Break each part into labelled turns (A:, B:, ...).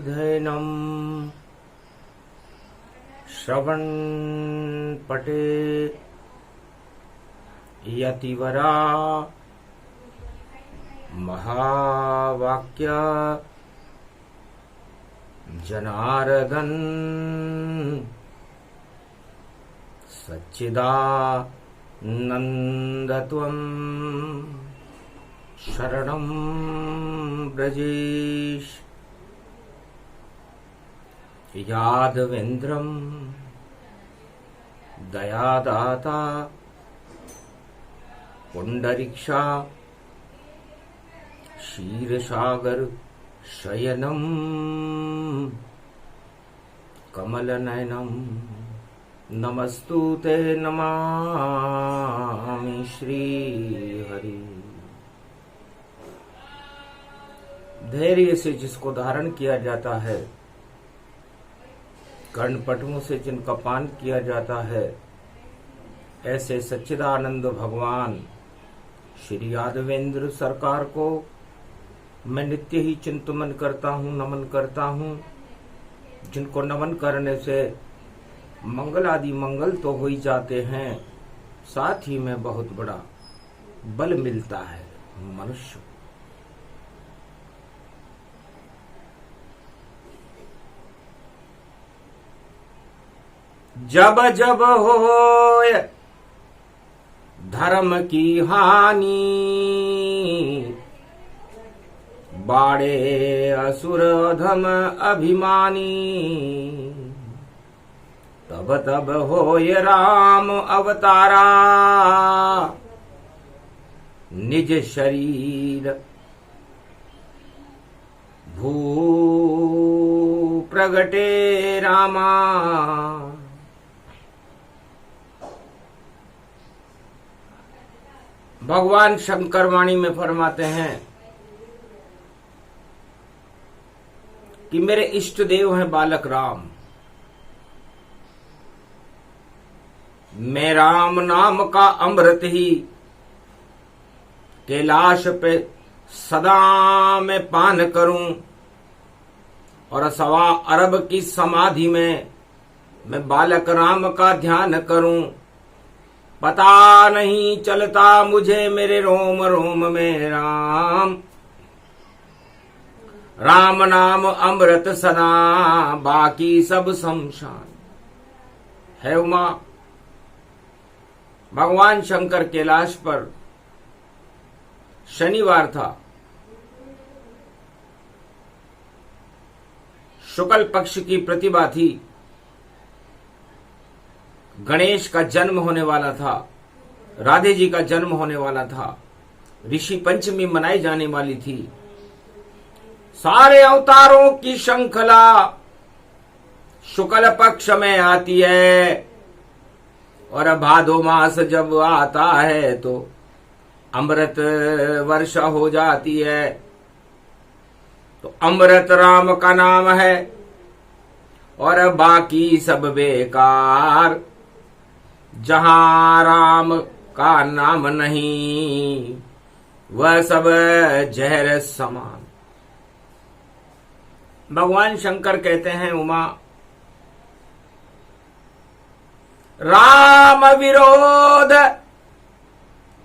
A: धैनम् श्रवण पटे यतिवरा महावाक्य जनार्दन सच्चिदानन्दत्वं शरणं ब्रजेश यादवेन्द्रं दयादाता पुंडरीक्षा क्षीरसागर शयनं कमलनयनं नमस्तुते नमामि श्रीहरि। धैर्य से जिसको धारण किया जाता है, कर्णपटुओं से जिनका पान किया जाता है, ऐसे सच्चिदानंद भगवान श्री यादवेंद्र सरकार को मैं नित्य ही चिंतन करता हूँ, नमन करता हूँ। जिनको नमन करने से मंगल आदि मंगल तो हो ही जाते हैं, साथ ही में बहुत बड़ा बल मिलता है मनुष्य। जब जब होय धर्म की हानि, बाड़े असुर अधम अभिमानी, तब तब होय राम अवतारा, निज शरीर भू प्रगटे रामा। भगवान शंकर वाणी में फरमाते हैं कि मेरे इष्ट देव हैं बालक राम। मैं राम नाम का अमृत ही कैलाश पे सदा मैं पान करूं, और 1.25 की समाधि में मैं बालक राम का ध्यान करूं। पता नहीं चलता मुझे मेरे रोम रोम में राम, राम नाम अमृत सदा बाकी सब शमशान है। उमा भगवान शंकर कैलाश पर शनिवार था, शुक्ल पक्ष की प्रतिभा थी, गणेश का जन्म होने वाला था, राधे जी का जन्म होने वाला था, ऋषि पंचमी मनाई जाने वाली थी। सारे अवतारों की श्रृंखला शुक्ल पक्ष में आती है, और भादो मास जब आता है तो अमृत वर्षा हो जाती है। तो अमृत राम का नाम है, और बाकी सब बेकार। जहां राम का नाम नहीं, वह सब जहर समान। भगवान शंकर कहते हैं उमा, राम विरोध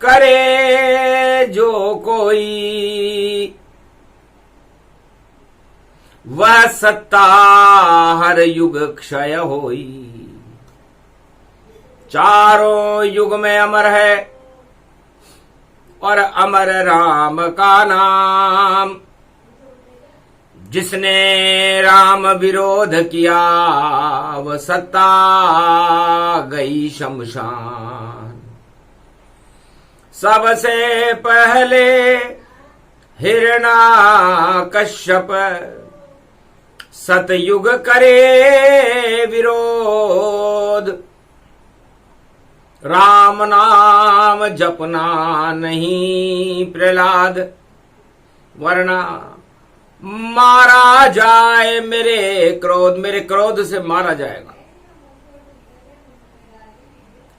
A: करे जो कोई, वह सत्ता हर युग क्षय होई। चारों युग में अमर है, और अमर राम का नाम। जिसने राम विरोध किया, वह सत्ता गई शमशान। सबसे पहले हिरण्याकश्यप सतयुग करे विरोध। राम नाम जपना नहीं प्रहलाद, वरना मारा जाए मेरे क्रोध से मारा जाएगा।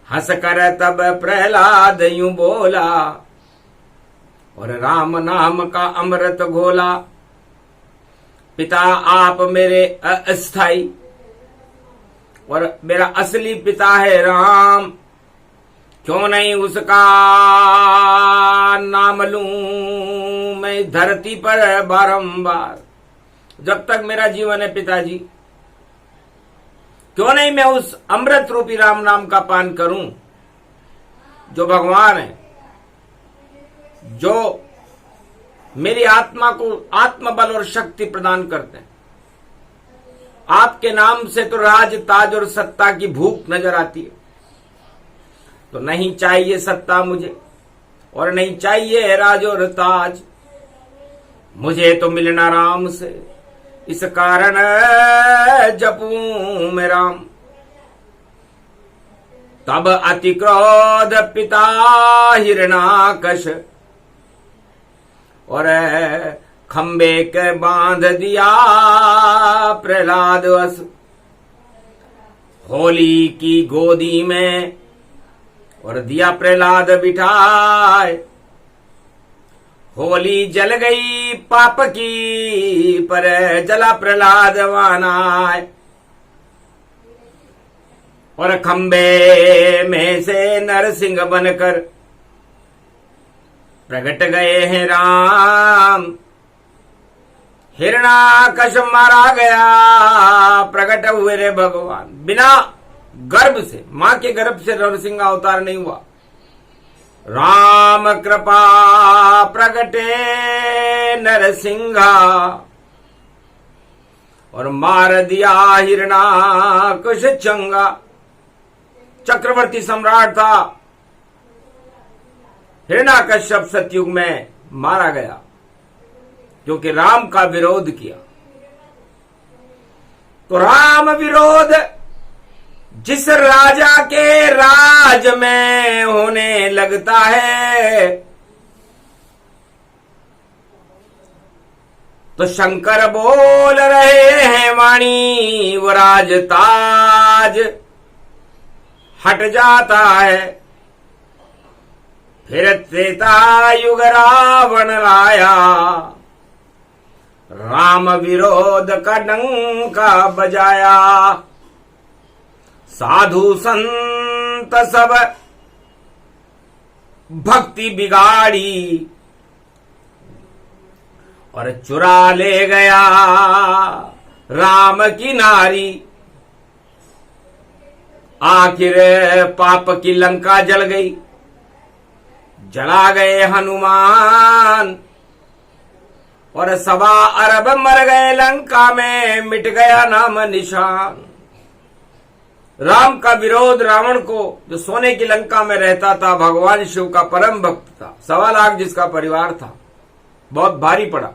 A: हंस कर तब प्रहलाद यूं बोला, और राम नाम का अमृत घोला। पिता आप मेरे अस्थाई, और मेरा असली पिता है राम। क्यों नहीं उसका नाम लूं मैं धरती पर बारंबार, जब तक मेरा जीवन है पिताजी। क्यों नहीं मैं उस अमृत रूपी राम नाम का पान करूं, जो भगवान है, जो मेरी आत्मा को आत्मबल और शक्ति प्रदान करते हैं। आपके नाम से तो राज, ताज और सत्ता की भूख नजर आती है। तो नहीं चाहिए सत्ता मुझे, और नहीं चाहिए राज और ताज, मुझे तो मिलना राम से। इस कारण जपूं मैं राम। तब अति क्रोध पिता हिरणाकश, और खंबे के बांध दिया प्रहलाद वस। होली की गोदी में और दिया प्रहलाद बिठाए। होली जल गई पाप की, पर जला प्रहलाद वानाए। और खंबे में से नरसिंह बनकर प्रकट गए हैं राम। हिरणाकश मारा गया, प्रकट हुए रे भगवान। बिना गर्भ से, मां के गर्भ से नरसिंह अवतार नहीं हुआ। राम कृपा प्रगटे नरसिंहा, और मार दिया हिरणाकश चंगा। चक्रवर्ती सम्राट था, हिरणाकश्यप सतयुग में मारा गया, क्योंकि राम का विरोध किया। तो राम विरोध जिस राजा के राज में होने लगता है, तो शंकर बोल रहे हैं वाणी, वो राज ताज हट जाता है। फिर त्रेता युग रावण लाया, राम विरोध का डंका बजाया। साधु संत सब भक्ति बिगाड़ी, और चुरा ले गया राम की नारी। आखिर पाप की लंका जल गई, जला गए हनुमान। और 1.25 अरब मर गए लंका में, मिट गया नाम निशान। राम का विरोध रावण को, जो सोने की लंका में रहता था, भगवान शिव का परम भक्त था, 1.25 लाख जिसका परिवार था, बहुत भारी पड़ा।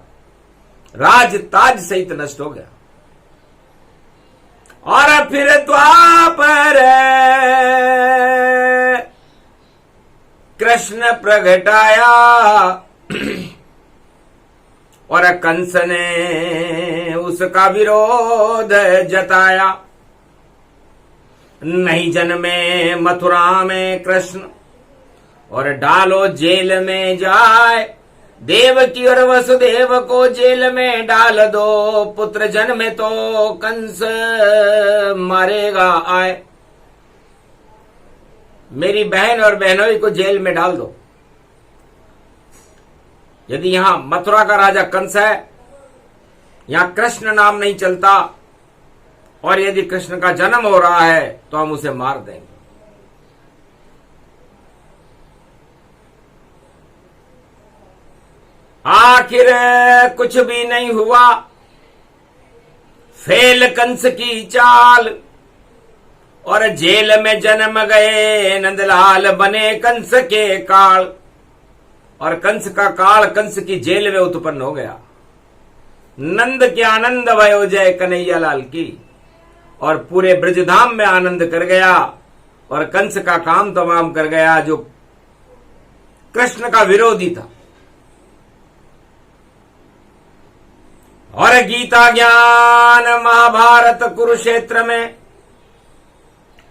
A: राज ताज सहित नष्ट हो गया। और फिर द्वापर कृष्ण प्रगटाया, और कंस ने उसका विरोध जताया। नहीं जन्मे मथुरा में कृष्ण, और डालो जेल में जाए। देवकी और वसुदेव को जेल में डाल दो, पुत्र जन्मे तो कंस मारेगा आए। मेरी बहन और बहनोई को जेल में डाल दो। यदि यहां मथुरा का राजा कंस है, यहां कृष्ण नाम नहीं चलता, और यदि कृष्ण का जन्म हो रहा है, तो हम उसे मार देंगे। आखिर कुछ भी नहीं हुआ, फेल कंस की चाल। और जेल में जन्म गए नंदलाल, बने कंस के काल। और कंस का काल कंस की जेल में उत्पन्न हो गया। नंद के आनंद भयो जय कन्हैया लाल की, और पूरे ब्रजधाम में आनंद कर गया। और कंस का काम तमाम कर गया, जो कृष्ण का विरोधी था। और गीता ज्ञान महाभारत कुरुक्षेत्र में,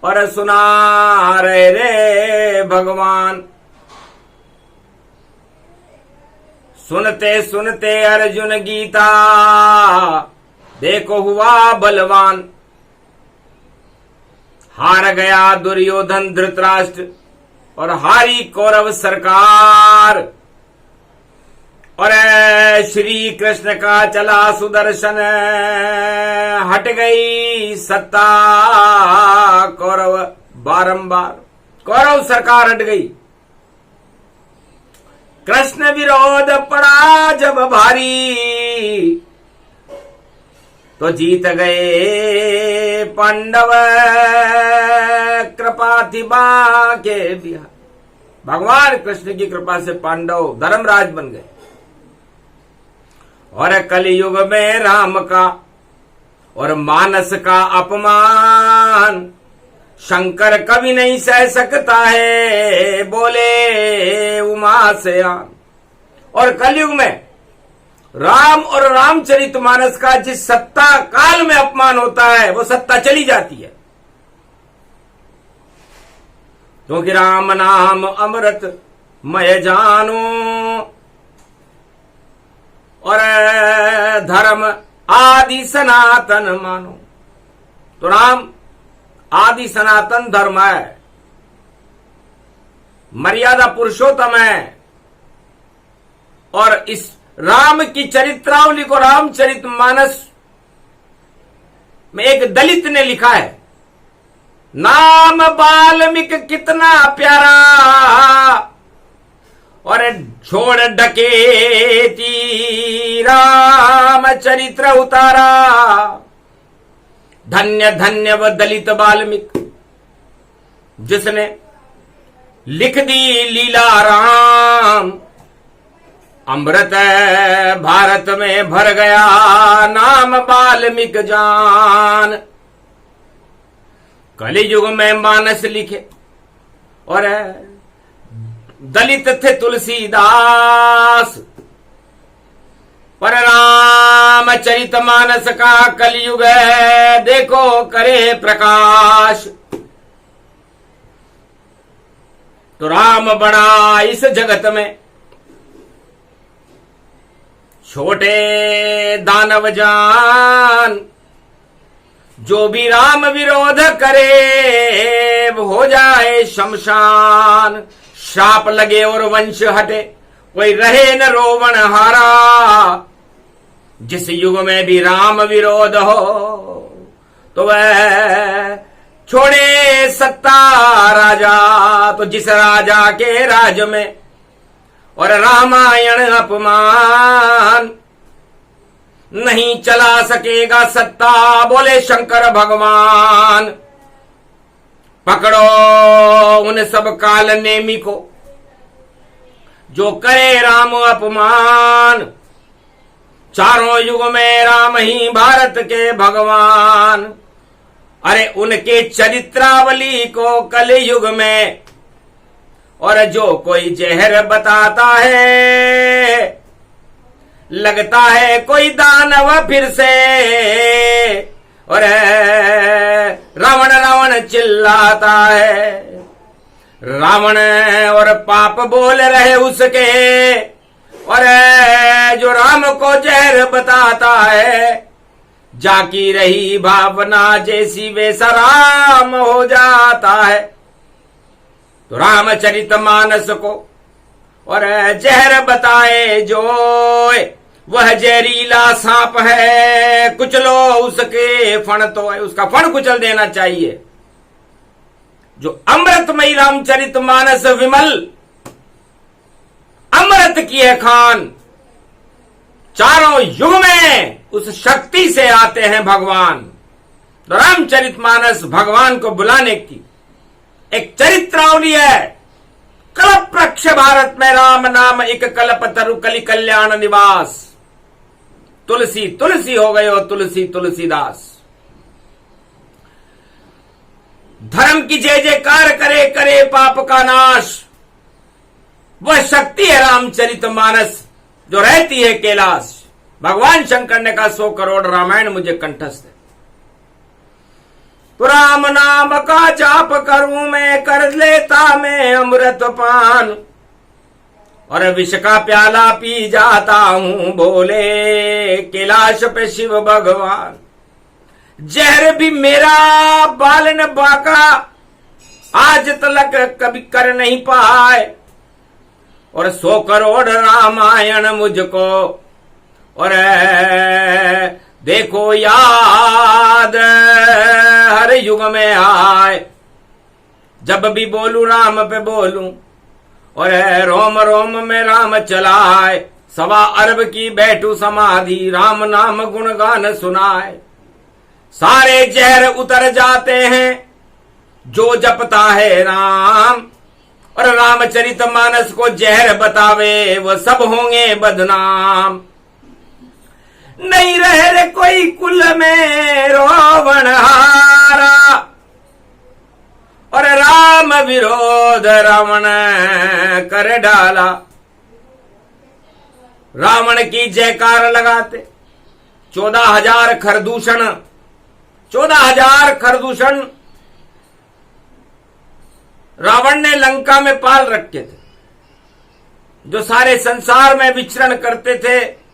A: और सुना रहे रे भगवान। सुनते सुनते अर्जुन गीता, देखो हुआ बलवान, हार गया दुर्योधन धृतराष्ट्र और हारी कौरव सरकार। और श्री कृष्ण का चला सुदर्शन, हट गई सत्ता कौरव बारंबार, कौरव सरकार हट गई। कृष्ण विरोध पड़ा जब भारी, तो जीत गए पांडव, कृपा थी बाके बिहार। भगवान कृष्ण की कृपा से पांडव धर्मराज बन गए। और कलयुग में राम का और मानस का अपमान शंकर कभी नहीं सह सकता है, बोले उमा से आन। और कलयुग में राम और रामचरितमानस का जिस सत्ता काल में अपमान होता है, वो सत्ता चली जाती है। क्योंकि राम नाम अमृत मय जानो और धर्म आदि सनातन मानो। तो राम आदि सनातन धर्म है, मर्यादा पुरुषोत्तम है। और इस राम की चरित्रावली को रामचरितमानस में एक दलित ने लिखा है, नाम वाल्मीकि कितना प्यारा और छोड़ डकेती राम चरित्र उतारा। धन्य धन्य व दलित वाल्मीकि जिसने लिख दी लीला राम। अमृत भारत में भर गया नाम वाल्मीकि जान। कलियुग में मानस लिखे और दलित थे तुलसीदास, पर रामचरितमानस का कलयुग है देखो करे प्रकाश। तो राम बड़ा इस जगत में, छोटे दानव जान। जो भी राम विरोध करे वो हो जाए शमशान। श्राप लगे और वंश हटे, कोई रहे न रोवण हारा। जिस युग में भी राम विरोध हो तो वह छोड़े सत्ता राजा। तो जिस राजा के राज में और रामायण अपमान, नहीं चला सकेगा सत्ता बोले शंकर भगवान। पकड़ो उन सब काल नेमी को जो करे राम अपमान। चारों युग में राम ही भारत के भगवान। अरे उनके चरित्रावली को कलयुग में और जो कोई जहर बताता है, लगता है कोई दानव फिर से। और रावण रावण चिल्लाता है, रावण और पाप बोल रहे उसके। और जो राम को जहर बताता है, जाकी रही भावना जैसी वैसा राम हो जाता है। तो रामचरितमानस को और जहर बताए जो, वह जहरीला सांप है, कुचलो उसके फण तो है, उसका फण कुचल देना चाहिए। जो अमृतमयी रामचरितमानस विमल अमृत की है खान। चारों युग में उस शक्ति से आते हैं भगवान। तो रामचरितमानस भगवान को बुलाने की एक चरित्रावली है। कल्प वृक्ष भारत में राम नाम एक कल्प तरु कलि कल्याण निवास। तुलसी तुलसी हो गए हो तुलसी तुलसीदास। धर्म की जय जयकार करे करे पाप का नाश। वह शक्ति है रामचरितमानस जो रहती है कैलाश। भगवान शंकर ने कहा 100 करोड़ रामायण मुझे कंठस्थ है। तो राम नाम का जाप करूं मैं, कर लेता मैं अमृत पान। और विष का प्याला पी जाता हूं बोले कैलाश पे शिव भगवान। जहर भी मेरा बाल न बाका आज तलक कभी कर नहीं पाए, और 100 करोड़ रामायण मुझको और देखो याद हर युग में आए। जब भी बोलूं राम पे बोलूं और रोम रोम में राम चलाए। 1.25 अरब की बैठू समाधि राम नाम गुणगान सुनाए। सारे जहर उतर जाते हैं जो जपता है राम, और रामचरित मानस को जहर बतावे वो सब होंगे बदनाम। नहीं रहे रे कोई कुल में रोवण हारा, और राम विरोध रावण कर डाला। रावण की जयकार लगाते 14,000 खरदूषण, 14,000 खरदूषण रावण ने लंका में पाल रखे थे, जो सारे संसार में विचरण करते थे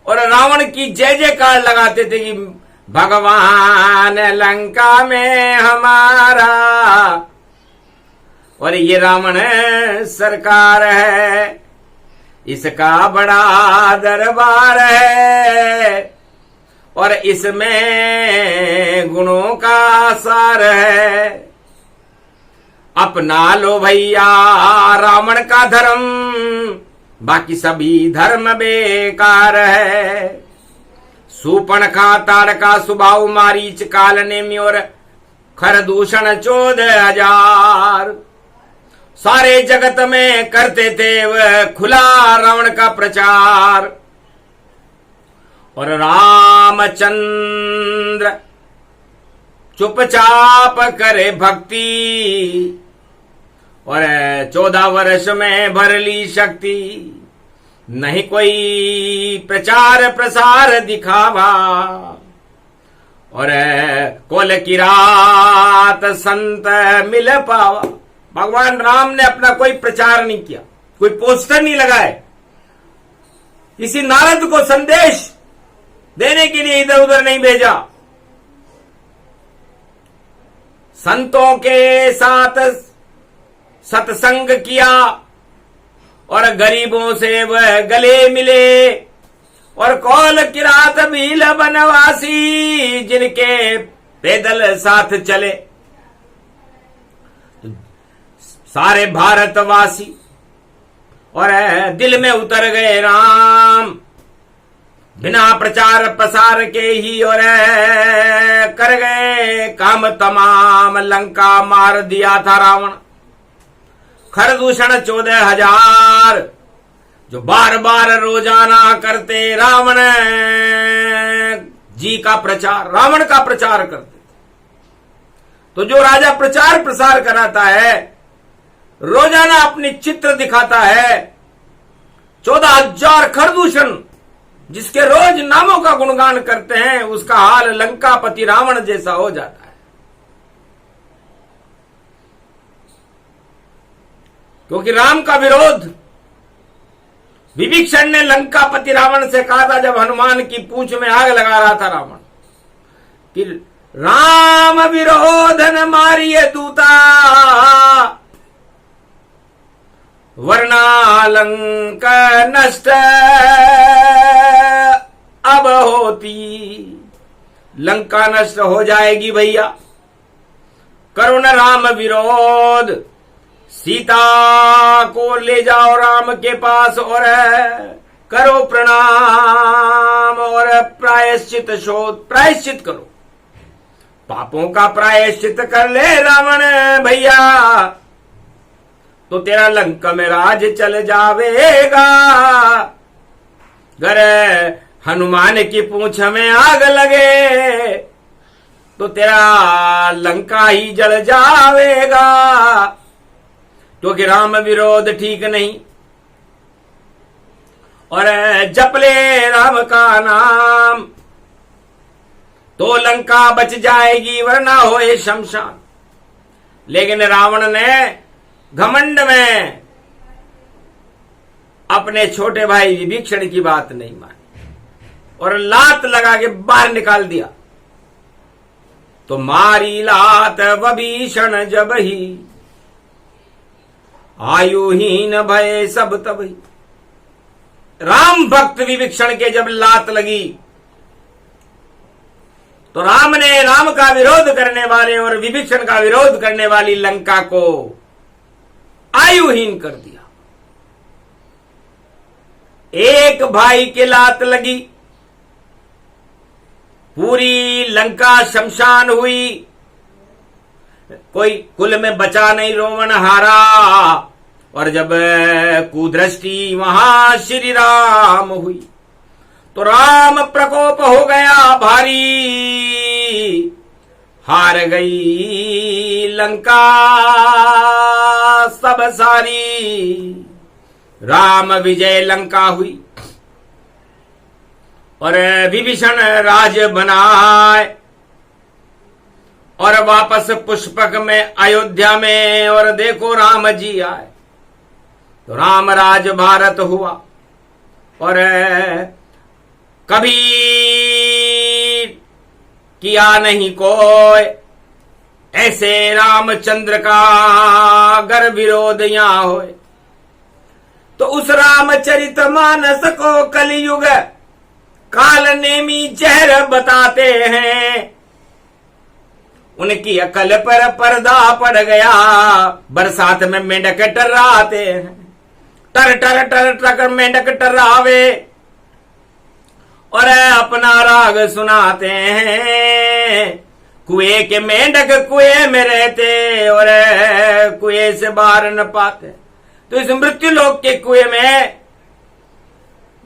A: और रावण की जय जयकार लगाते थे कि भगवान लंका में हमारा, और ये रावण सरकार है, इसका बड़ा दरबार है, और इसमें गुणों का सार है। अपना लो भैया रावण का धर्म, बाकी सभी धर्म बेकार है। सूर्पणखा ताड़का सुबाहु मारीच काल नेमि और खरदूषण 14,000 सारे जगत में करते थे वह खुला रावण का प्रचार। और रामचंद्र चुपचाप करे भक्ति, और 14 वर्ष में भर ली शक्ति। नहीं कोई प्रचार प्रसार दिखावा, और कोल की रात संत मिल पावा। भगवान राम ने अपना कोई प्रचार नहीं किया, कोई पोस्टर नहीं लगाए, किसी नारद को संदेश देने के लिए इधर उधर नहीं भेजा। संतों के साथ सत्संग किया, और गरीबों से वह गले मिले, और कौल किरात भील बनवासी जिनके पैदल साथ चले। सारे भारतवासी और दिल में उतर गए राम, बिना प्रचार प्रसार के ही और कर गए काम तमाम। लंका मार दिया था रावण। खरदूषण 14,000 जो बार बार रोजाना करते रावण जी का प्रचार, रावण का प्रचार करते। तो जो राजा प्रचार प्रसार कराता है, रोजाना अपनी चित्र दिखाता है, 14,000 खरदूषण जिसके रोज नामों का गुणगान करते हैं, उसका हाल लंकापति रावण जैसा हो जाता है। क्योंकि राम का विरोध विभीषण ने लंकापति रावण से कहा था, जब हनुमान की पूंछ में आग लगा रहा था रावण, कि राम विरोध न मारिए दूता, वरना लंका नष्ट अब होती। लंका नष्ट हो जाएगी भैया, करो न राम विरोध। सीता को ले जाओ राम के पास और करो प्रणाम, और प्रायश्चित शोध, प्रायश्चित करो, पापों का प्रायश्चित कर ले रावण भैया, तो तेरा लंका में राज चल जावेगा। अगर हनुमान की पूंछ में आग लगे तो तेरा लंका ही जल जावेगा। क्योंकि राम विरोध ठीक नहीं, और जप ले राम का नाम तो लंका बच जाएगी, वरना होए शमशान। लेकिन रावण ने घमंड में अपने छोटे भाई विभीषण की बात नहीं मानी और लात लगा के बाहर निकाल दिया। तो मारी लात विभीषण जब ही, आयुहीन भय सब तबही। राम भक्त विभीषण के जब लात लगी तो राम ने राम का विरोध करने वाले और विभीषण का विरोध करने वाली लंका को आयुहीन कर दिया। एक भाई के लात लगी, पूरी लंका शमशान हुई, कोई कुल में बचा नहीं, रोमन हारा। और जब कुदृष्टि वहां श्री राम हुई तो राम प्रकोप हो गया भारी, हार गई लंका सब सारी। राम विजय लंका हुई और विभीषण राज बनाए और वापस पुष्पक में अयोध्या में, और देखो राम जी आए तो राम राज भारत हुआ। और कभी किया नहीं कोई ऐसे रामचंद्र का अगर विरोध यहां होए। तो उस रामचरित मानस को कलयुग काल नेमी जहर बताते हैं। उनकी अकल पर पर्दा पड़ गया, बरसात में मेंढक टर्राते हैं। टर टर टर टर मेंढक टर्रावे और अपना राग सुनाते हैं। कुएं के मेंढक कुएं में रहते और कुएं से बाहर न पाते। तो इस मृत्यु लोक के कुएं में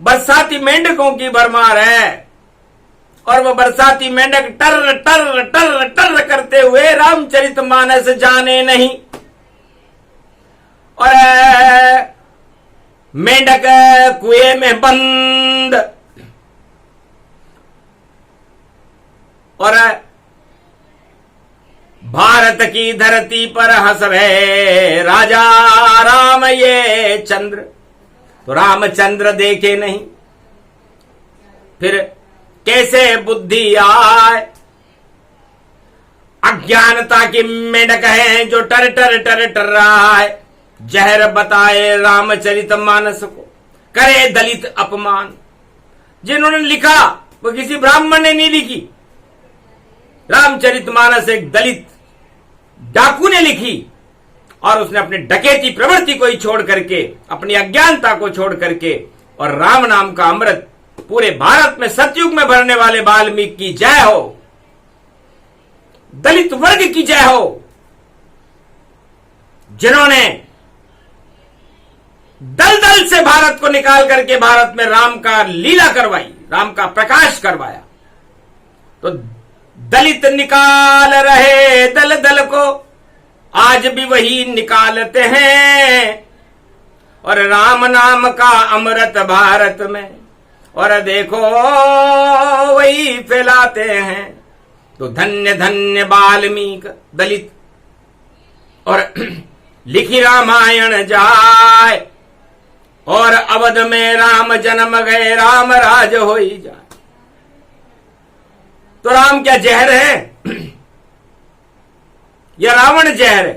A: बरसाती मेंढकों की भरमार है और वो बरसाती मेंढक टर टर टर टर करते हुए रामचरितमानस जाने नहीं। और मेंढक कुएं में बंद और भारत की धरती पर हंस रहे राजा राम ये चंद्र। तो रामचंद्र देखे नहीं, फिर कैसे बुद्धि आए। अज्ञानता की मेंढक है जो टर टर टर टर रहा है। जहर बताए रामचरितमानस को, करे दलित अपमान। जिन्होंने लिखा वो किसी ब्राह्मण ने नहीं लिखी। रामचरितमानस एक दलित डाकू ने लिखी और उसने अपने डकैती प्रवृत्ति को ही छोड़ करके, अपनी अज्ञानता को छोड़ करके, और राम नाम का अमृत पूरे भारत में सतयुग में भरने वाले वाल्मीकि की जय हो, दलित वर्ग की जय हो, जिन्होंने दलदल से भारत को निकाल करके भारत में राम का लीला करवाई, राम का प्रकाश करवाया। तो दलित निकाल रहे दल दल को, आज भी वही निकालते हैं और राम नाम का अमृत भारत में, और देखो वही फैलाते हैं। तो धन्य धन्य वाल्मीकि दलित, और लिखी रामायण जाए और अवध में राम जन्म गए, राम राज हो ही जाए। तो राम क्या जहर है या रावण जहर है?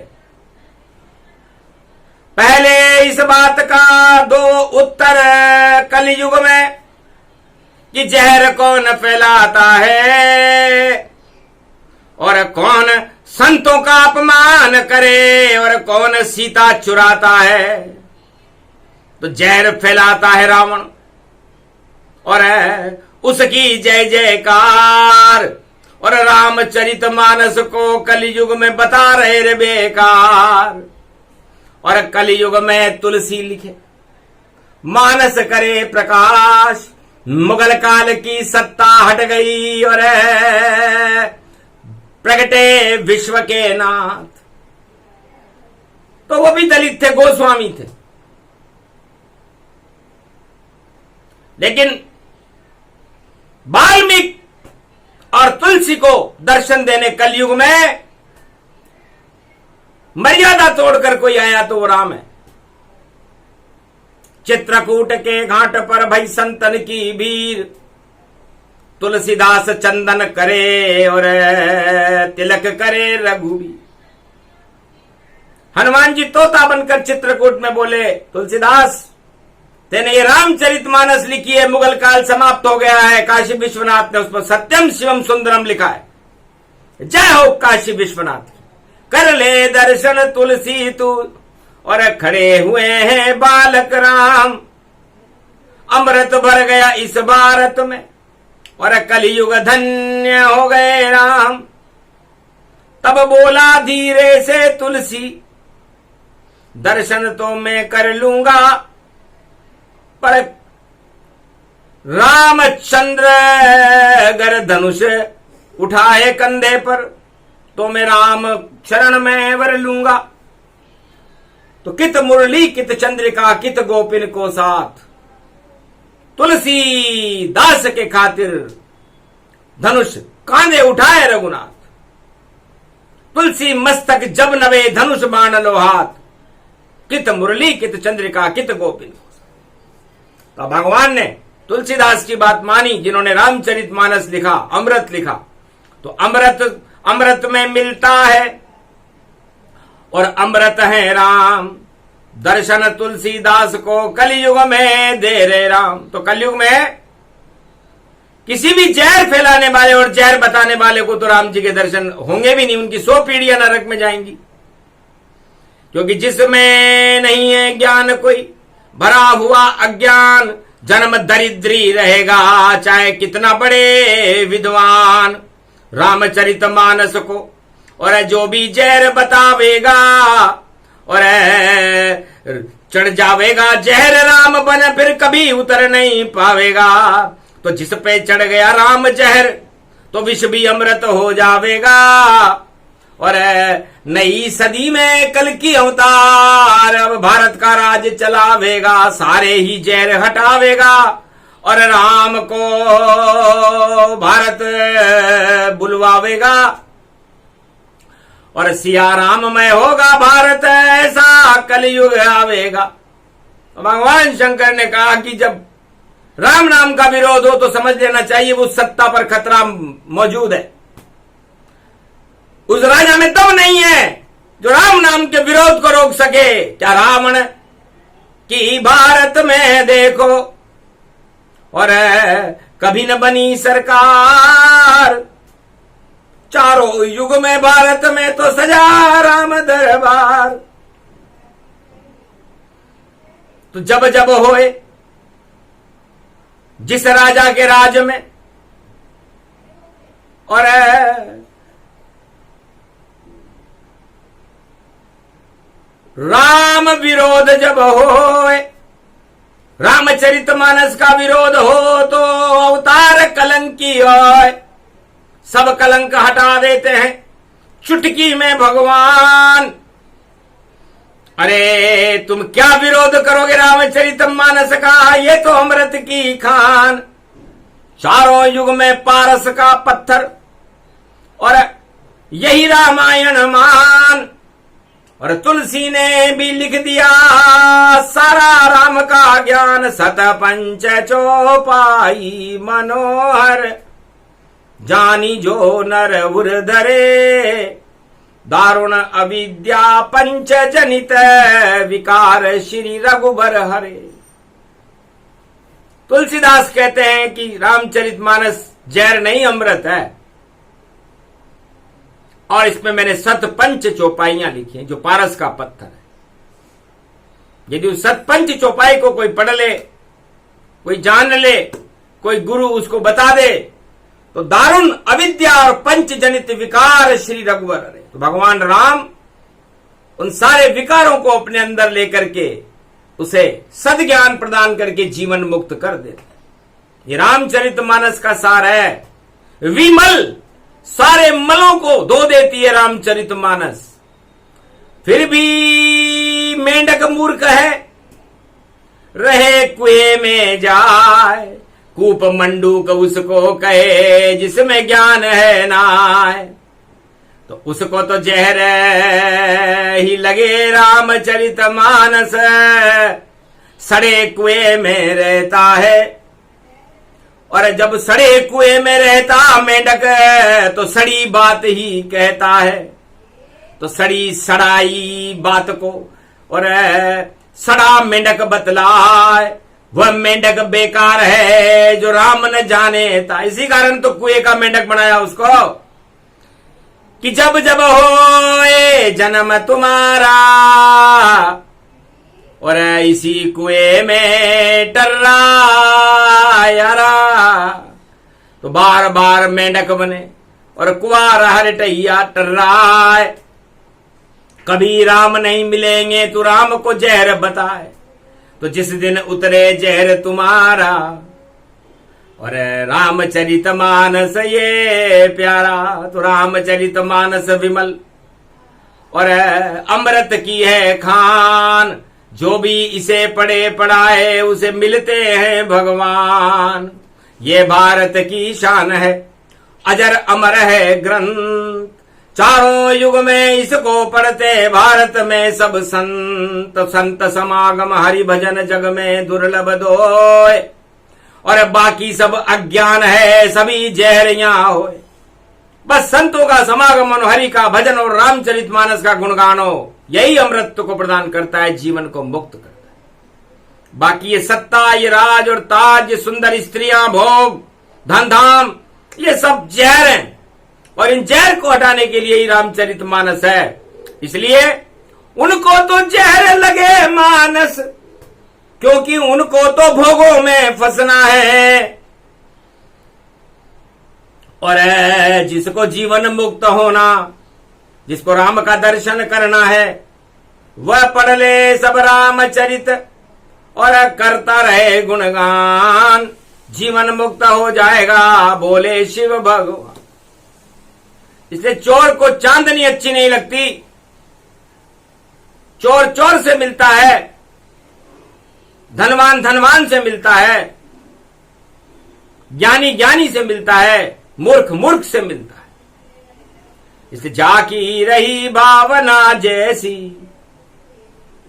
A: पहले इस बात का दो उत्तर कलयुग में कि जहर कौन फैलाता है और कौन संतों का अपमान करे और कौन सीता चुराता है। तो जहर फैलाता है रावण और उसकी जय जयकार, और रामचरितमानस को कलयुग में बता रहे रे बेकार। और कलयुग में तुलसी लिखे मानस करे प्रकाश, मुगल काल की सत्ता हट गई और प्रगटे विश्व के नाथ। तो वो भी दलित थे, गोस्वामी थे, लेकिन वाल्मीकि और तुलसी को दर्शन देने कलयुग में मर्यादा तोड़कर कोई आया तो वो राम है। चित्रकूट के घाट पर भई संतन की भीड़, तुलसीदास चंदन करे और तिलक करे रघुवीर। हनुमान जी तोता बनकर चित्रकूट में बोले, तुलसीदास तेने ये रामचरितमानस लिखी है, मुगल काल समाप्त हो गया है, काशी विश्वनाथ ने उस पर सत्यम शिवम सुंदरम लिखा है, जय हो काशी विश्वनाथ की। कर ले दर्शन तुलसी तू, और खड़े हुए हैं बालक राम, अमृत भर गया इस भारत में, और कलयुग धन्य हो गए राम। तब बोला धीरे से तुलसी, दर्शन तो मैं कर लूंगा, पर रामचंद्र अगर धनुष उठाए कंधे पर, तो मैं राम शरण में वर लूंगा। तो कित मुरली कित चंद्रिका कित गोपिन को साथ, तुलसी दास के खातिर धनुष कांधे उठाए रघुनाथ। तुलसी मस्तक जब नवे धनुष बाण लो हाथ, कित मुरली कित चंद्रिका कित गोपिन। तो भगवान ने तुलसीदास की बात मानी, जिन्होंने रामचरितमानस लिखा, अमृत लिखा। तो अमृत में मिलता है और अमृत है राम, दर्शन तुलसीदास को कलयुग में दे रे राम। तो कलयुग में किसी भी जहर फैलाने वाले और जहर बताने वाले को तो राम जी के दर्शन होंगे भी नहीं, उनकी 100 पीढ़ियां नरक में जाएंगी। क्योंकि जिसमें नहीं है ज्ञान कोई, भरा हुआ अज्ञान, जन्म दरिद्री रहेगा चाहे कितना बड़े विद्वान। रामचरितमानस को और जो भी जहर बतावेगा और चढ़ जावेगा जहर राम बन, फिर कभी उतर नहीं पावेगा। तो जिस पे चढ़ गया राम जहर, तो विष भी अमृत हो जावेगा। और नई सदी में कल की अवतार, अब भारत का राज चलावेगा, सारे ही जहर हटावेगा और राम को भारत बुलवावेगा। और सिया राममय होगा भारत, ऐसा कलयुग आवेगा। भगवान शंकर ने कहा कि जब राम नाम का विरोध हो तो समझ लेना चाहिए वो सत्ता पर खतरा मौजूद है। उस राजा में दम नहीं है जो राम नाम के विरोध को रोक सके। क्या रावण की भारत में देखो और कभी न बनी सरकार, चारों युग में भारत में तो सजा राम दरबार। तो जब जब होए जिस राजा के राज में और राम विरोध जब होए, रामचरितमानस का विरोध हो तो अवतार कलंकी होए, सब कलंक हटा देते हैं चुटकी में भगवान। अरे तुम क्या विरोध करोगे रामचरितमानस का, ये तो अमृत की खान। चारों युग में पारस का पत्थर और यही रामायण मान। और तुलसी ने भी लिख दिया सारा राम का ज्ञान, सत पंच चौपाई मनोहर, जानी जो नर उर धरे, दारुण अविद्या पंच जनित विकार श्री रघुबर हरे। तुलसीदास कहते हैं कि रामचरितमानस जहर नहीं अमृत है, और इसमें मैंने सतपंच चौपाइयां लिखी हैं जो पारस का पत्थर है। यदि उस सतपंच चौपाई को कोई पढ़ ले, कोई जान ले, कोई गुरु उसको बता दे, तो दारुण अविद्या और पंच जनित विकार श्री रघुवर हरे। तो भगवान राम उन सारे विकारों को अपने अंदर लेकर के उसे सद्ज्ञान प्रदान करके जीवन मुक्त कर देते हैं। ये रामचरितमानस का सार है। विमल सारे मलों को धो देती है रामचरितमानस। फिर भी मेंढक मूर्ख है, रहे कुएं में जाए, कूप मंडूक उसको कहे जिसमें ज्ञान है नाय। तो उसको तो जहर ही लगे रामचरितमानस, सड़े कुएं में रहता है। और जब सड़े कुएं में रहता मेंढक तो सड़ी बात ही कहता है। तो सड़ी सड़ाई बात को और सड़ा मेंढक बतलाए, वह मेंढक बेकार है जो राम न जाने था। इसी कारण तो कुएं का मेंढक बनाया उसको कि जब जब होए जन्म तुम्हारा और इसी कुएं में टर्रा यारा। तो बार बार मेंढक बने और कुआर हर टैया टर्राए। कभी राम नहीं मिलेंगे तो राम को जहर बताए। तो जिस दिन उतरे जहर तुम्हारा और रामचरितमानस ये प्यारा। तो रामचरितमानस विमल और अमृत की है खान। जो भी इसे पढ़े पढ़ाए उसे मिलते हैं भगवान। ये भारत की शान है, अजर अमर है ग्रंथ। चारों युग में इसको पढ़ते भारत में सब संत। संत समागम हरि भजन जग में दुर्लभ दोय। और बाकी सब अज्ञान है, सभी जहरियां होए। बस संतों का समागम और हरि का भजन और रामचरितमानस का गुणगान हो, यही अमृत को प्रदान करता है, जीवन को मुक्त करता है। बाकी ये सत्ता, ये राज और ताज, ये सुंदर स्त्रियां, भोग, धन धाम, ये सब जहर हैं। और इन जहर को हटाने के लिए ही रामचरितमानस है। इसलिए उनको तो जहर लगे मानस, क्योंकि उनको तो भोगों में फंसना है। और जिसको जीवन मुक्त होना, जिसको राम का दर्शन करना है, वह पढ़ ले सब रामचरित और करता रहे गुणगान। जीवन मुक्त हो जाएगा, बोले शिव भगवान। इसलिए चोर को चांदनी अच्छी नहीं लगती। चोर चोर से मिलता है, धनवान धनवान से मिलता है, ज्ञानी ज्ञानी से मिलता है, मूर्ख मूर्ख से मिलता है। इसलिए जाकी रही भावना जैसी,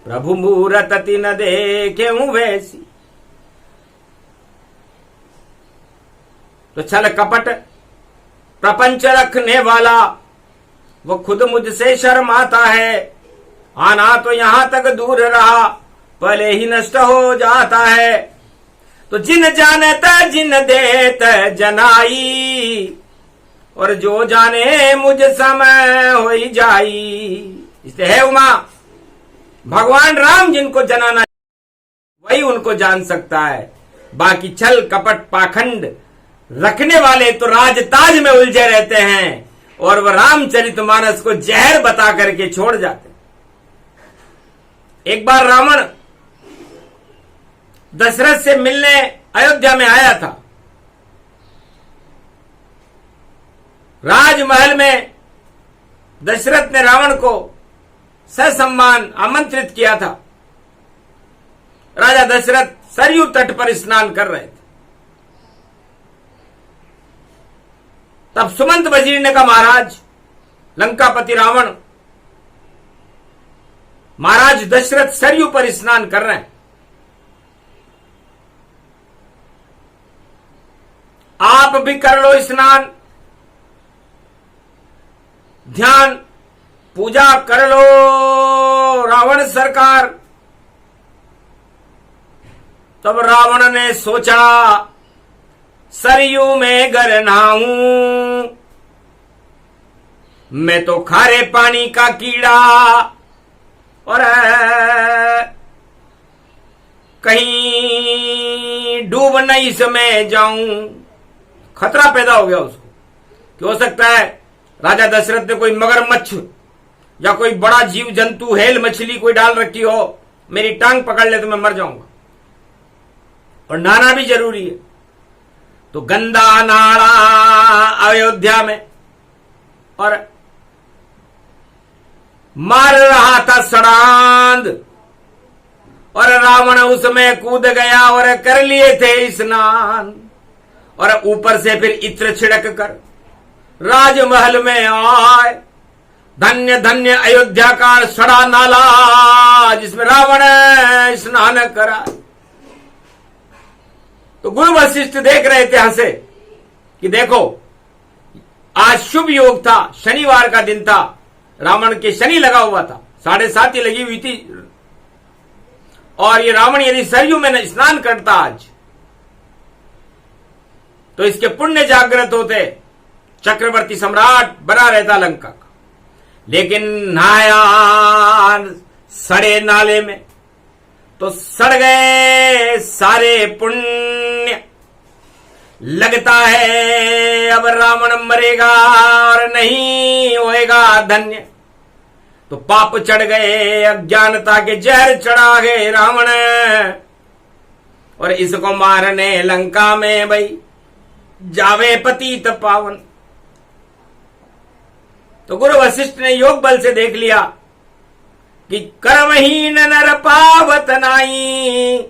A: प्रभु मूरत तिन देखे वैसी। तो छल कपट प्रपंच रखने वाला वो खुद मुझसे शर्माता है। आना तो यहां तक दूर रहा, पहले ही नष्ट हो जाता है। तो जिन जानत जिन देत जनाई, और जो जाने मुझ समय हो जाई। इसलिए है उमा, भगवान राम जिनको जनाना वही उनको जान सकता है। बाकी छल कपट पाखंड रखने वाले तो राजताज में उलझे रहते हैं और वह रामचरितमानस को जहर बता करके छोड़ जाते। एक बार रावण दशरथ से मिलने अयोध्या में आया था। राजमहल में दशरथ ने रावण को ससम्मान आमंत्रित किया था। राजा दशरथ सरयू तट पर स्नान कर रहे थे। तब सुमंत वजीर ने कहा, महाराज लंकापति रावण, महाराज दशरथ सरयू पर स्नान कर रहे हैं, आप भी कर लो स्नान, ध्यान पूजा कर लो रावण सरकार। तब रावण ने सोचा, सरयू में गर नहाऊं, मैं तो खारे पानी का कीड़ा, और कहीं डूब नहीं इसमें जाऊं। खतरा पैदा हो गया उसको कि हो सकता है राजा दशरथ ने कोई मगरमच्छ या कोई बड़ा जीव जंतु, हेल मछली कोई डाल रखी हो, मेरी टांग पकड़ ले तो मैं मर जाऊंगा। और नहाना भी जरूरी है। तो गंदा नाला अयोध्या में, और मार रहा था सड़ांद, और रावण उसमें कूद गया और कर लिए थे स्नान। और ऊपर से फिर इत्र छिड़क कर राजमहल में आए। धन्य धन्य अयोध्या का सड़ा नाला जिसमें रावण स्नान करा। तो गुरु वशिष्ठ देख रहे थे हंसे कि देखो आज शुभ योग था, शनिवार का दिन था, रावण के शनि लगा हुआ था, 7.5 लगी हुई थी, और ये रावण यदि सरयू में स्नान करता आज तो इसके पुण्य जागृत होते, चक्रवर्ती सम्राट बना रहता लंका का। लेकिन नहाया सड़े नाले में तो सड़ गए सारे पुण्य। लगता है अब रावण मरेगा और नहीं होएगा धन्य। तो पाप चढ़ गए, अज्ञानता के जहर चढ़ा गए रावण, और इसको मारने लंका में भाई जावे पतित पावन। तो गुरु वशिष्ठ ने योग बल से देख लिया कि कर्महीन नर पावत नाई,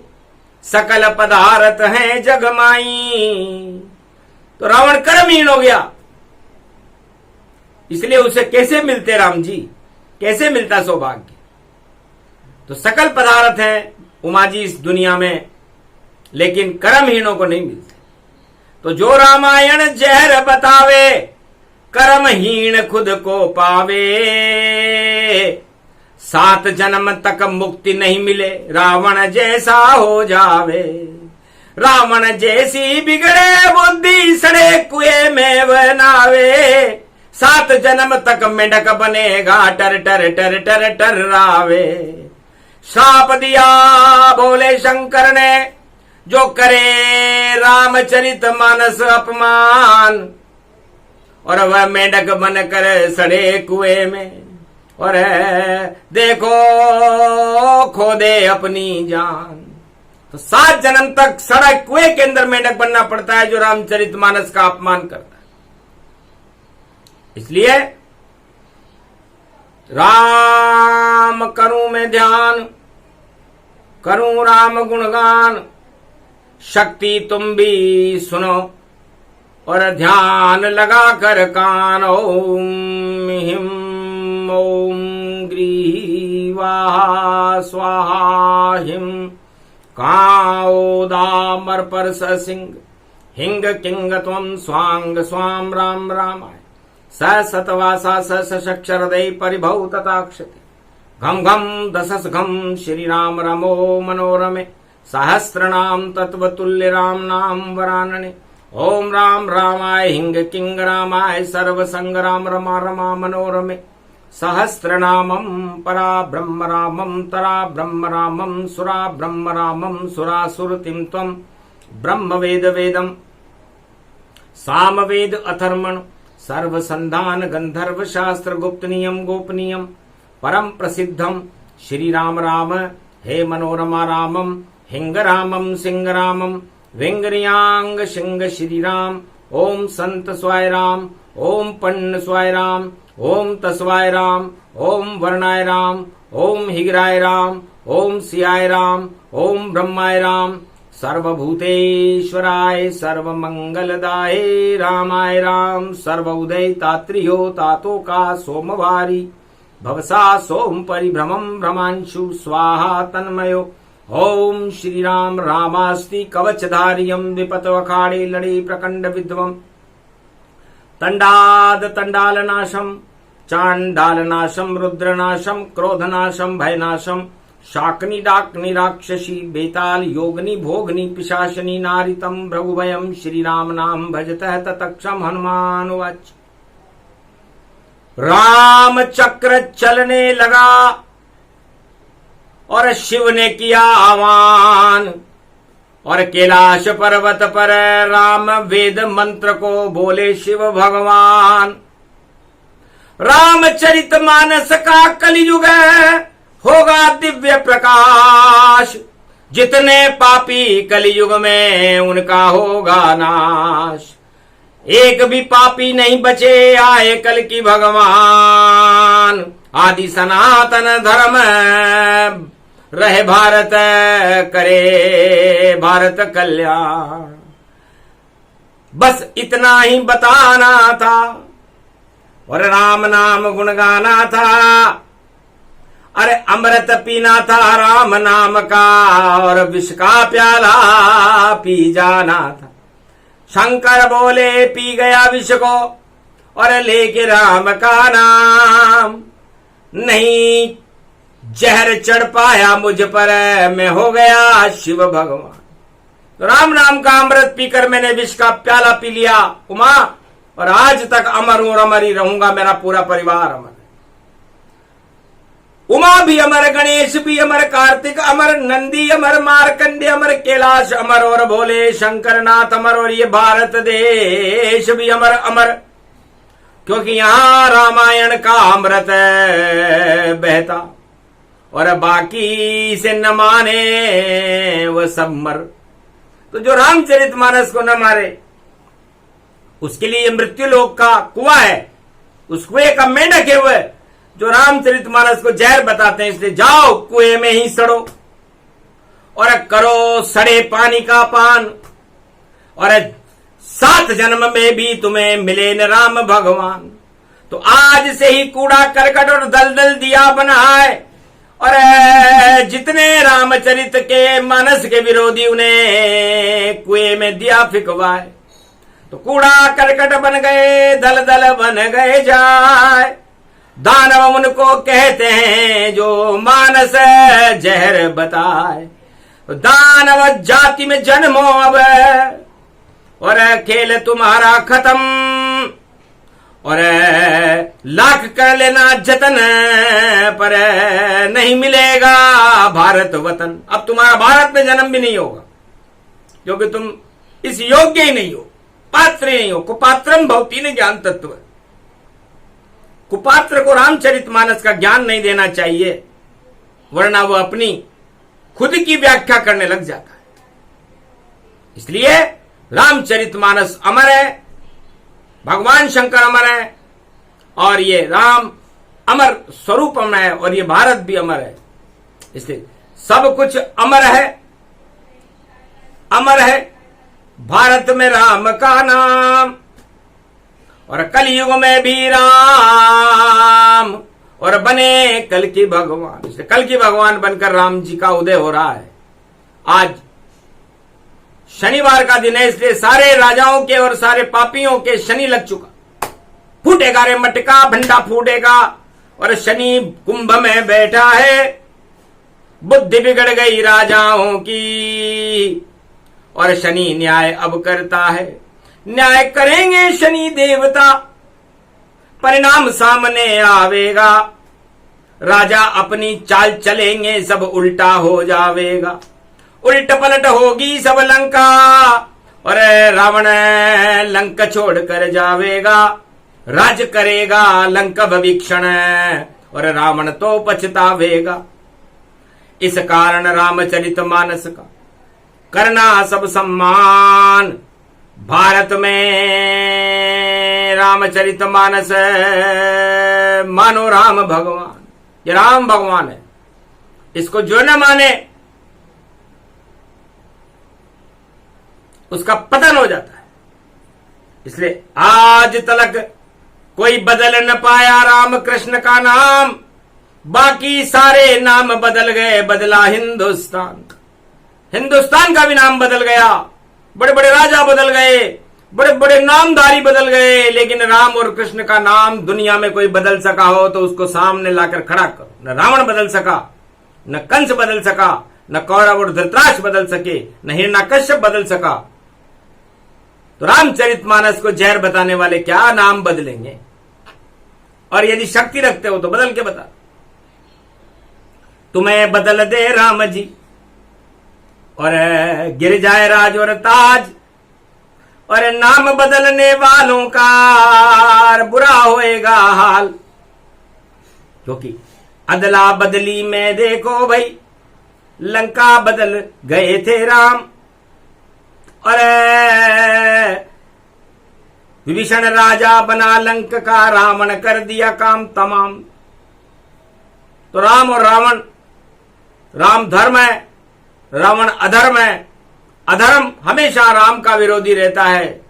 A: सकल पदार्थ हैं जगमाई। तो रावण कर्महीन हो गया, इसलिए उसे कैसे मिलते राम जी, कैसे मिलता सौभाग्य। तो सकल पदार्थ हैं उमा जी इस दुनिया में, लेकिन कर्महीनों को नहीं मिलते। तो जो रामायण जहर बतावे, कर्महीन खुद को पावे। 7 जन्म तक मुक्ति नहीं मिले, रावण जैसा हो जावे। रावण जैसी बिगड़े बुद्धि, सड़े कुएं में बनावे। 7 जन्म तक मेंढक बनेगा, टर टर टर टर टर रावे। श्राप दिया भोले शंकर ने, जो करे रामचरित मानस अपमान, और वह मेंढक बनकर सड़े कुएं में, और देखो खो दे अपनी जान। तो 7 जन्म तक सड़ा कुएं के अंदर मेंढक बनना पड़ता है जो रामचरित मानस का अपमान करता है। इसलिए राम करूं मैं ध्यान, करूं राम गुणगान, शक्ति तुम भी सुनो और ध्यान लगा कर कान। ओम हिम ओम ग्रीवा स्वाहा हिम काओदामर पर सिंह हिंग किंग त्वं स्वांग स्वाम राम रामाय स सतवासा सशक्षर दे परिभव तथाक्षते घम घम दशस घम श्री राम रमो मनोरमे सहस्रनाम तत्वतुल्य राम नाम वरानने। ओम राम रामाय हिंग किंग रामाय सर्व संग्राम रमा रमा मनोरमे सहस्रनामं परा ब्रह्म रामं तरा ब्रह्म रामं सुरा ब्रह्म रामं सुरासुरतिं त्वं ब्रह्म वेद वेदम साम वेद अथर्मण सर्व संधान गंधर्व शास्त्र गुप्त नियम गोपनीयम परम प्रसिद्धम श्री राम राम हे मनोरमा रामम हिंग रामम सिंह रामम वेंगरियांग सिंह श्री राम। ओम संत स्वाय राम, ओम पन्न स्वाय राम, ओम तस्वाय राम, ओम वर्णाय राम, ओम हिगराय राम, ओम सियाय राम, ओम ब्रह्माय राम, सर्वभूतेश्वराय सर्वमंगलदाय रामाय राम। सर्व उदय तात्रियो तातो का सोमवारी भवसा सोम परिभ्रमं भ्रमांशु स्वाहा तन्मयो। ओम श्री राम रामास्ति कवचधारियम विपत अखाड़े लड़े प्रकंड विध्वम तंडाद तंडालनाशम चांडालनाशम रुद्रनाशम क्रोधनाशम भयनाशम शाकनी डाकनी राक्षसी बेताल योगनी भोगनी पिशाचनी नारितम भृगुभयम श्री राम नाम भजतः ततक्षम हनुमान वाच। राम चक्र चलने लगा और शिव ने किया आह्वान, और कैलाश पर्वत पर राम वेद मंत्र को बोले शिव भगवान। रामचरित मानस का कलियुग होगा दिव्य प्रकाश, जितने पापी कलियुग में उनका होगा नाश। एक भी पापी नहीं बचे आए कल की भगवान, आदि सनातन धर्म रहे भारत करे भारत कल्याण। बस इतना ही बताना था, और राम नाम गुण गाना था, अरे अमृत पीना था राम नाम का, और विष का प्याला पी जाना था। शंकर बोले पी गया विष को, और लेके राम का नाम, नहीं जहर चढ़ पाया मुझ पर, मैं हो गया शिव भगवान। तो राम नाम का अमृत पीकर मैंने विष का प्याला पी लिया उमा, और आज तक अमर हूं और अमर ही रहूंगा, मेरा पूरा परिवार अमर है। उमा भी अमर, गणेश भी अमर, कार्तिक अमर, नंदी अमर, मार्कंडे अमर, कैलाश अमर, और भोले शंकर नाथ अमर, और ये भारत देश भी अमर अमर, क्योंकि यहां रामायण का अमृत बहता, और बाकी से न माने वो सब मर। तो जो रामचरितमानस को न मारे उसके लिए मृत्यु लोक का कुआं है, उस कुएं का मेंढक है वह जो रामचरितमानस को जहर बताते हैं। इसलिए जाओ कुएं में ही सड़ो और करो सड़े पानी का पान, और 7 जन्म में भी तुम्हें मिले न राम भगवान। तो आज से ही कूड़ा करकट और दलदल दिया बनाए, और जितने रामचरित के मानस के विरोधी उन्हें कुएं में दिया फिकवाए। तो कूड़ा करकट बन गए, दलदल बन गए जाए, दानव उनको कहते हैं जो मानस जहर बताए। दानव जाति में जन्मो अब, और खेल तुम्हारा खत्म, और लाख कर लेना जतन, पर नहीं मिलेगा भारत वतन। अब तुम्हारा भारत में जन्म भी नहीं होगा, क्योंकि तुम इस योग्य ही नहीं हो, पात्र ही नहीं हो। कुपात्रम भवती ने ज्ञान तत्व, कुपात्र को रामचरितमानस का ज्ञान नहीं देना चाहिए, वरना वो अपनी खुद की व्याख्या करने लग जाता है। इसलिए रामचरितमानस अमर है, भगवान शंकर अमर है, और ये राम अमर स्वरूप अमर है, और ये भारत भी अमर है। इसलिए सब कुछ अमर है, अमर है भारत में राम का नाम, और कलयुग में भी राम, और बने कल की भगवान। इसलिए कल की भगवान बनकर राम जी का उदय हो रहा है। आज शनिवार का दिन है, इसलिए सारे राजाओं के और सारे पापियों के शनि लग चुका। फूटेगा रे मटका, भंडा फूटेगा, और शनि कुंभ में बैठा है। बुद्धि बिगड़ गई राजाओं की, और शनि न्याय अब करता है। न्याय करेंगे शनि देवता, परिणाम सामने आवेगा। राजा अपनी चाल चलेंगे, सब उल्टा हो जावेगा। उल्ट पलट होगी सब लंका, और रावण लंका छोड़ कर जावेगा। राज करेगा लंका भविक्षण, और रावण तो पछतावेगा। इस कारण रामचरितमानस का करना सब सम्मान। भारत में रामचरितमानस मानो राम भगवान, ये राम भगवान है। इसको जो न माने उसका पतन हो जाता है। इसलिए आज तक कोई बदल न पाया राम कृष्ण का नाम, बाकी सारे नाम बदल गए, बदला हिंदुस्तान। हिंदुस्तान का भी नाम बदल गया, बड़े बड़े राजा बदल गए, बड़े बड़े नामधारी बदल गए, लेकिन राम और कृष्ण का नाम दुनिया में कोई बदल सका हो तो उसको सामने लाकर खड़ा करो। न रावण बदल सका, न कंस बदल सका, न कौरव और धृतराष्ट्र बदल सके, न हिरण्यकश्यप बदल सका। तो रामचरितमानस को जहर बताने वाले क्या नाम बदलेंगे? और यदि शक्ति रखते हो तो बदल के बता। तुम्हें बदल दे राम जी, और गिर जाए राज और ताज, और नाम बदलने वालों का बुरा होएगा हाल। क्योंकि अदला बदली में देखो भाई, लंका बदल गए थे राम, और विभीषण राजा बना लंक का, रावण कर दिया काम तमाम। तो राम और रावण, राम धर्म है, रावण अधर्म है। अधर्म हमेशा राम का विरोधी रहता है,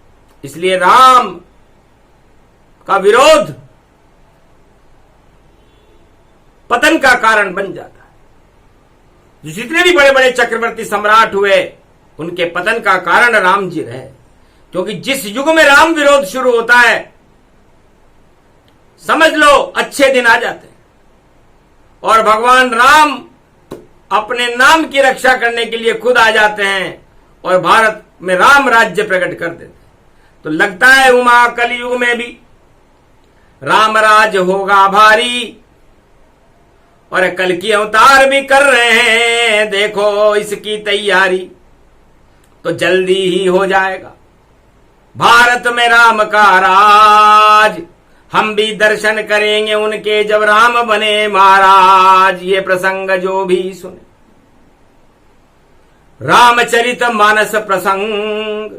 A: इसलिए राम का विरोध पतन का कारण बन जाता है। जितने भी बड़े बड़े चक्रवर्ती सम्राट हुए उनके पतन का कारण राम जी रहे, क्योंकि जिस युग में राम विरोध शुरू होता है समझ लो अच्छे दिन आ जाते हैं, और भगवान राम अपने नाम की रक्षा करने के लिए खुद आ जाते हैं और भारत में राम राज्य प्रकट कर देते हैं। तो लगता है उमा कलयुग में भी राम राज होगा भारी, और कल की अवतार भी कर रहे हैं, देखो इसकी तैयारी। तो जल्दी ही हो जाएगा भारत में राम का राज, हम भी दर्शन करेंगे उनके जब राम बने महाराज। ये प्रसंग जो भी सुने, रामचरित मानस प्रसंग,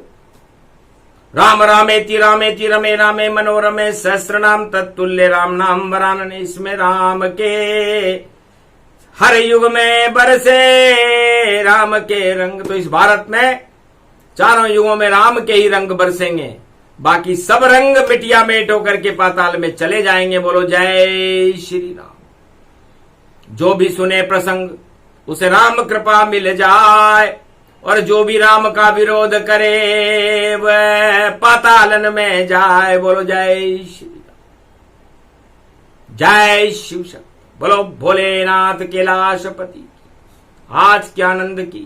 A: राम रामेति रामेति रमे रामे मनोरमे सहस्र नाम तत्तुल्य राम नाम वरानने। इसमें राम के हर युग में बरसे राम के रंग। तो इस भारत में चारों युगों में राम के ही रंग बरसेंगे, बाकी सब रंग मिटिया मेट होकर के पाताल में चले जाएंगे। बोलो जय श्री राम। जो भी सुने प्रसंग उसे राम कृपा मिल जाए, और जो भी राम का विरोध करे वह पातालन में जाए। बोलो जय श्री राम, जय शिव शक्ति। बोलो भोलेनाथ कैलाशपति आज के आनंद की।